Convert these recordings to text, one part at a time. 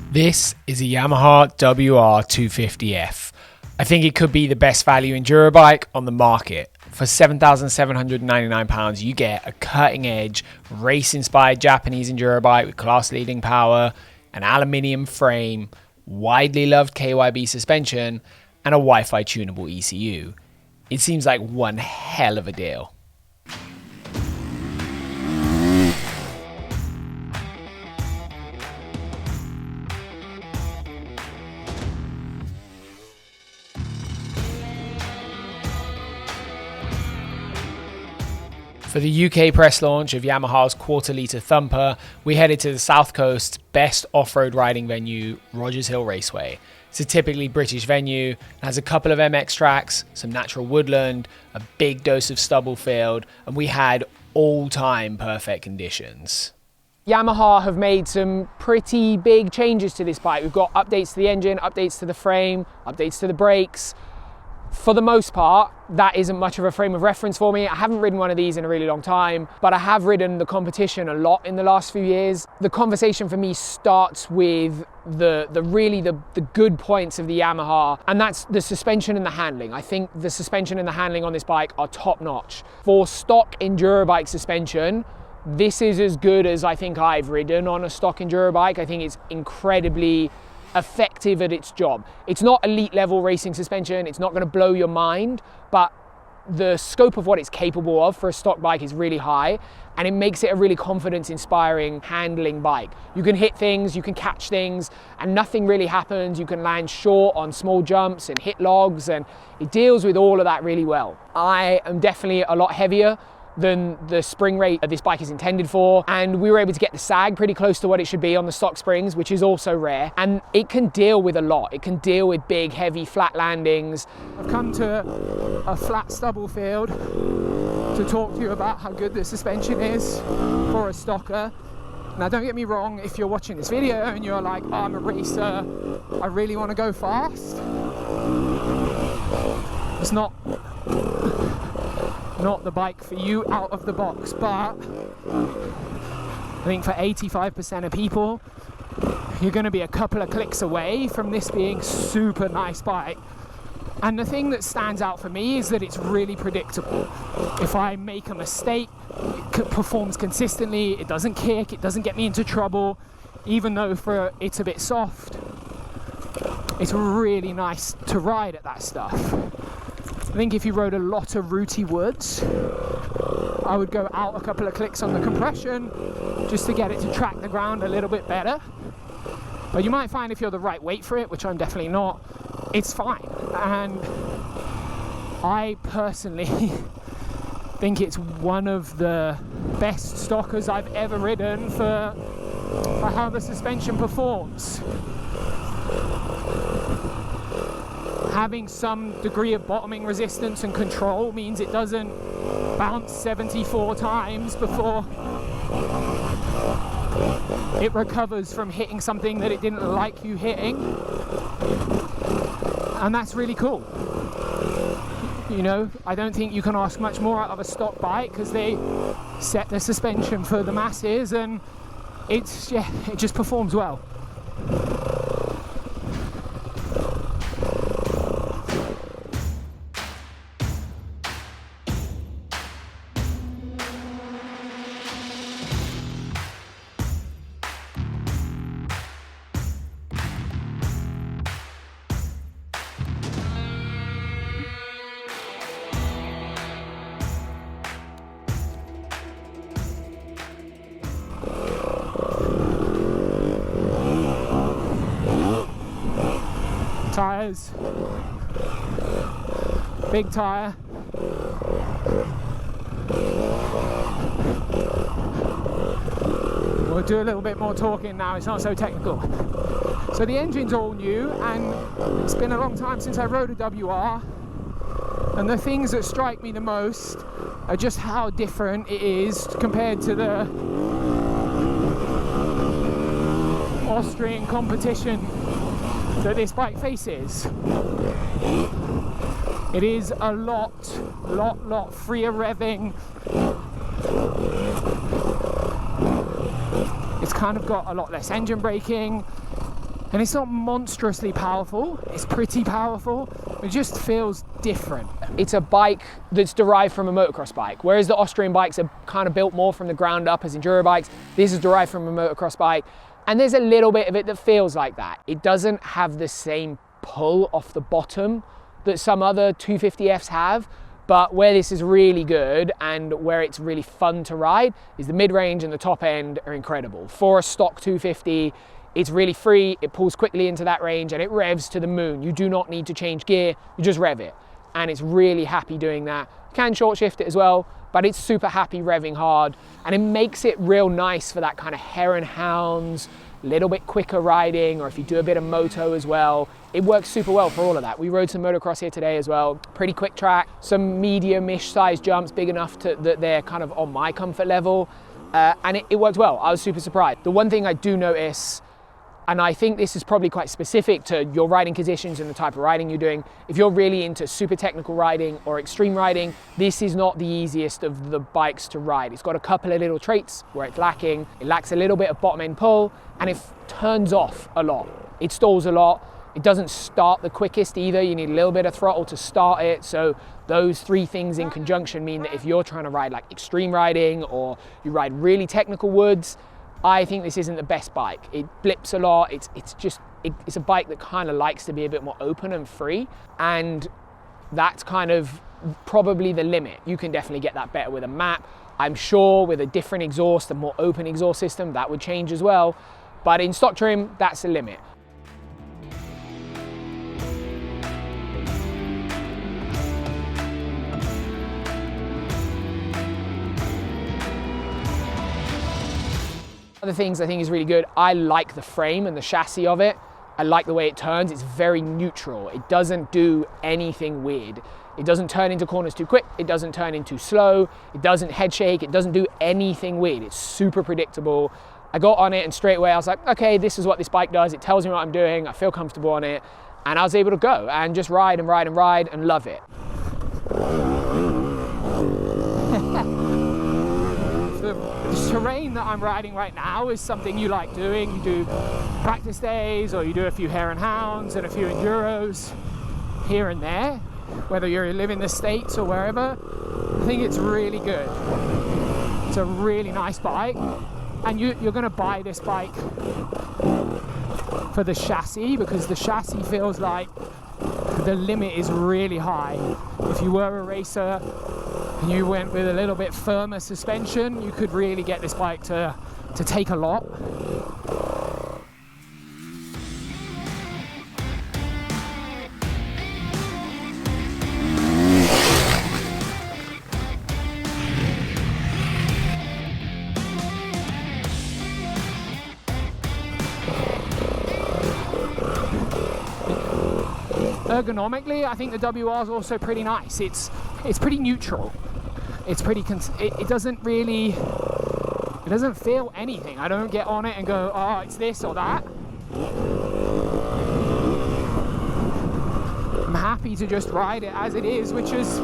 This is a Yamaha WR 250F. I think it could be the best value enduro bike on the market. For £7,799, you get a cutting-edge, race-inspired Japanese enduro bike with class-leading power, an aluminium frame, widely loved KYB suspension, and a Wi-Fi tunable ECU. It seems like one hell of a deal. For the UK press launch of Yamaha's quarter-litre thumper, we headed to the South Coast's best off-road riding venue, Rogers Hill Raceway. It's a typically British venue, and has a couple of MX tracks, some natural woodland, a big dose of stubble field, and we had all-time perfect conditions. Yamaha have made some pretty big changes to this bike. We've got updates to the engine, updates to the frame, updates to the brakes. For the most part, that isn't much of a frame of reference for me. I haven't ridden one of these in a really long time, but I have ridden the competition a lot in the last few years. The conversation for me starts with the good points of the Yamaha, and that's the suspension and the handling. I think the suspension and the handling on this bike are top notch. For stock enduro bike suspension, this is as good as I think I've ridden on a stock enduro bike. I think it's incredibly effective at its job. It's not elite level racing suspension, it's not going to blow your mind, but the scope of what it's capable of for a stock bike is really high, and it makes it a really confidence inspiring handling bike. You can hit things, you can catch things, and nothing really happens. You can land short on small jumps and hit logs, and it deals with all of that really well. I am definitely a lot heavier than the spring rate that this bike is intended for, and we were able to get the sag pretty close to what it should be on the stock springs, which is also rare, and it can deal with a lot. It can deal with big heavy flat landings. I've come to a flat stubble field to talk to you about how good the suspension is for a stocker. Now don't get me wrong, if you're watching this video and you're like, oh, I'm a racer, I really want to go fast, it's not the bike for you out of the box, but I think for 85% of people, you're going to be a couple of clicks away from this being super nice bike. And the thing that stands out for me is that it's really predictable. If I make a mistake, it performs consistently, it doesn't kick, it doesn't get me into trouble, even though it's a bit soft. It's really nice to ride at that stuff. I think if you rode a lot of rooty woods, I would go out a couple of clicks on the compression just to get it to track the ground a little bit better. But you might find if you're the right weight for it, which I'm definitely not, it's fine. And I personally think it's one of the best stockers I've ever ridden for how the suspension performs. Having some degree of bottoming resistance and control means it doesn't bounce 74 times before it recovers from hitting something that it didn't like you hitting, and that's really cool. You know, I don't think you can ask much more out of a stock bike because they set the suspension for the masses, and it just performs well. Tires, big tire, we'll do a little bit more talking now, it's not so technical. So the engine's all new, and it's been a long time since I rode a WR, and the things that strike me the most are just how different it is compared to the Austrian competition that this bike faces. It is a lot freer revving. It's kind of got a lot less engine braking. And it's not monstrously powerful, it's pretty powerful, it just feels different. It's a bike that's derived from a motocross bike, whereas the Austrian bikes are kind of built more from the ground up as enduro bikes. This is derived from a motocross bike, and there's a little bit of it that feels like that. It doesn't have the same pull off the bottom that some other 250Fs have, but where this is really good and where it's really fun to ride is the mid-range and the top end are incredible. For a stock 250, it's really free, it pulls quickly into that range and it revs to the moon. You do not need to change gear, you just rev it. And it's really happy doing that. You can short shift it as well, but it's super happy revving hard. And it makes it real nice for that kind of hare and hounds, little bit quicker riding, or if you do a bit of moto as well. It works super well for all of that. We rode some motocross here today as well. Pretty quick track, some medium-ish size jumps, big enough that they're kind of on my comfort level. And it worked well. I was super surprised. The one thing I do notice, and I think this is probably quite specific to your riding conditions and the type of riding you're doing. If you're really into super technical riding or extreme riding, this is not the easiest of the bikes to ride. It's got a couple of little traits where it's lacking. It lacks a little bit of bottom end pull, and it turns off a lot. It stalls a lot. It doesn't start the quickest either. You need a little bit of throttle to start it. So those three things in conjunction mean that if you're trying to ride like extreme riding or you ride really technical woods, I think this isn't the best bike. It blips a lot. It's a bike that kind of likes to be a bit more open and free, and that's kind of probably the limit. You can definitely get that better with a map. I'm sure with a different exhaust, a more open exhaust system, that would change as well. But in stock trim, that's the limit. Other things I think is really good, I like the frame and the chassis of it. I like the way it turns. It's very neutral. It doesn't do anything weird. It doesn't turn into corners too quick. It doesn't turn in too slow. It doesn't head shake. It doesn't do anything weird. It's super predictable. I got on it and straight away I was like, okay, this is what this bike does. It tells me what I'm doing. I feel comfortable on it. And I was able to go and just ride and ride and ride and love it. The terrain that I'm riding right now is something you like doing. You do practice days, or you do a few hare and hounds and a few enduros here and there, whether you live in the States or wherever. I think it's really good. It's a really nice bike, and you're going to buy this bike for the chassis, because the chassis feels like the limit is really high. If you were a racer and you went with a little bit firmer suspension, you could really get this bike to take a lot. Ergonomically, I think the WR is also pretty nice. It's pretty neutral. It's pretty, it doesn't feel anything. I don't get on it and go, oh, it's this or that. I'm happy to just ride it as it is, which is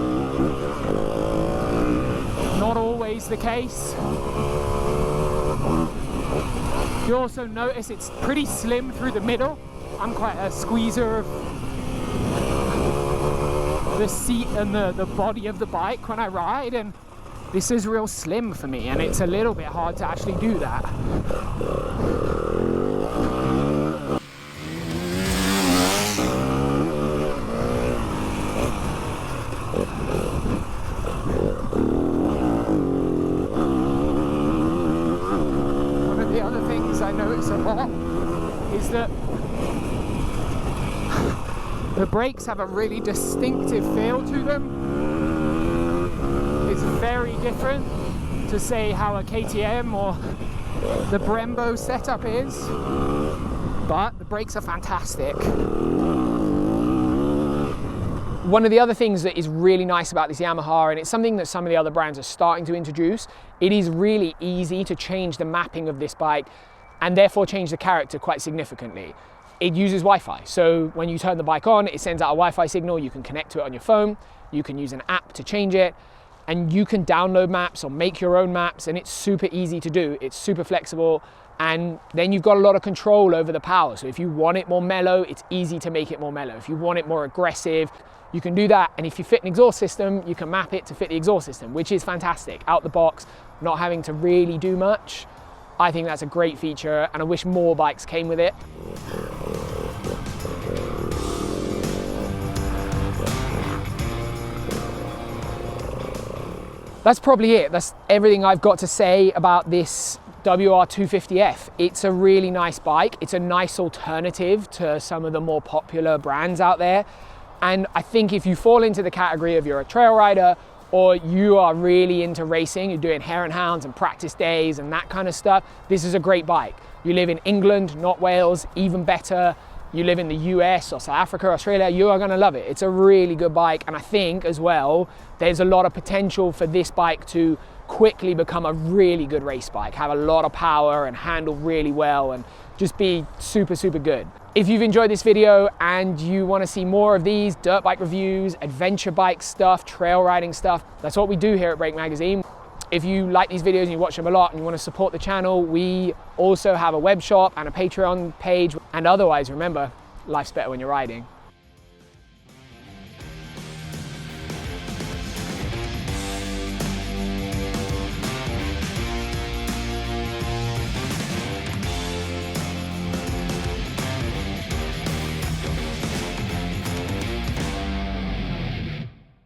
not always the case. You also notice it's pretty slim through the middle. I'm quite a squeezer of the seat and the body of the bike when I ride, and this is real slim for me, and it's a little bit hard to actually do that. One of the other things I notice a lot is that the brakes have a really distinctive feel to them. It's very different to say how a KTM or the Brembo setup is, but the brakes are fantastic. One of the other things that is really nice about this Yamaha, and it's something that some of the other brands are starting to introduce, it is really easy to change the mapping of this bike and therefore change the character quite significantly. It uses Wi-Fi, so when you turn the bike on, it sends out a Wi-Fi signal. You can connect to it on your phone, you can use an app to change it, and you can download maps or make your own maps, and it's super easy to do. It's super flexible, And then you've got a lot of control over the power. So if you want it more mellow, it's easy to make it more mellow. If you want it more aggressive, you can do that. And if you fit an exhaust system, you can map it to fit the exhaust system, which is fantastic. Out the box, not having to really do much. I think that's a great feature, and I wish more bikes came with it. That's probably it. That's everything I've got to say about this WR250F. It's a really nice bike. It's a nice alternative to some of the more popular brands out there. And I think if you fall into the category of you're a trail rider, or you are really into racing, you're doing hare and hounds and practice days and that kind of stuff, this is a great bike. You live in England, not Wales, even better. You live in the US or South Africa, Australia, you are gonna love it. It's a really good bike. And I think as well, there's a lot of potential for this bike to quickly become a really good race bike, have a lot of power and handle really well and just be super, super good. If you've enjoyed this video and you want to see more of these dirt bike reviews, adventure bike stuff, trail riding stuff, that's what we do here at Brake Magazine. If you like these videos and you watch them a lot and you want to support the channel, we also have a web shop and a Patreon page. And otherwise, remember, life's better when you're riding.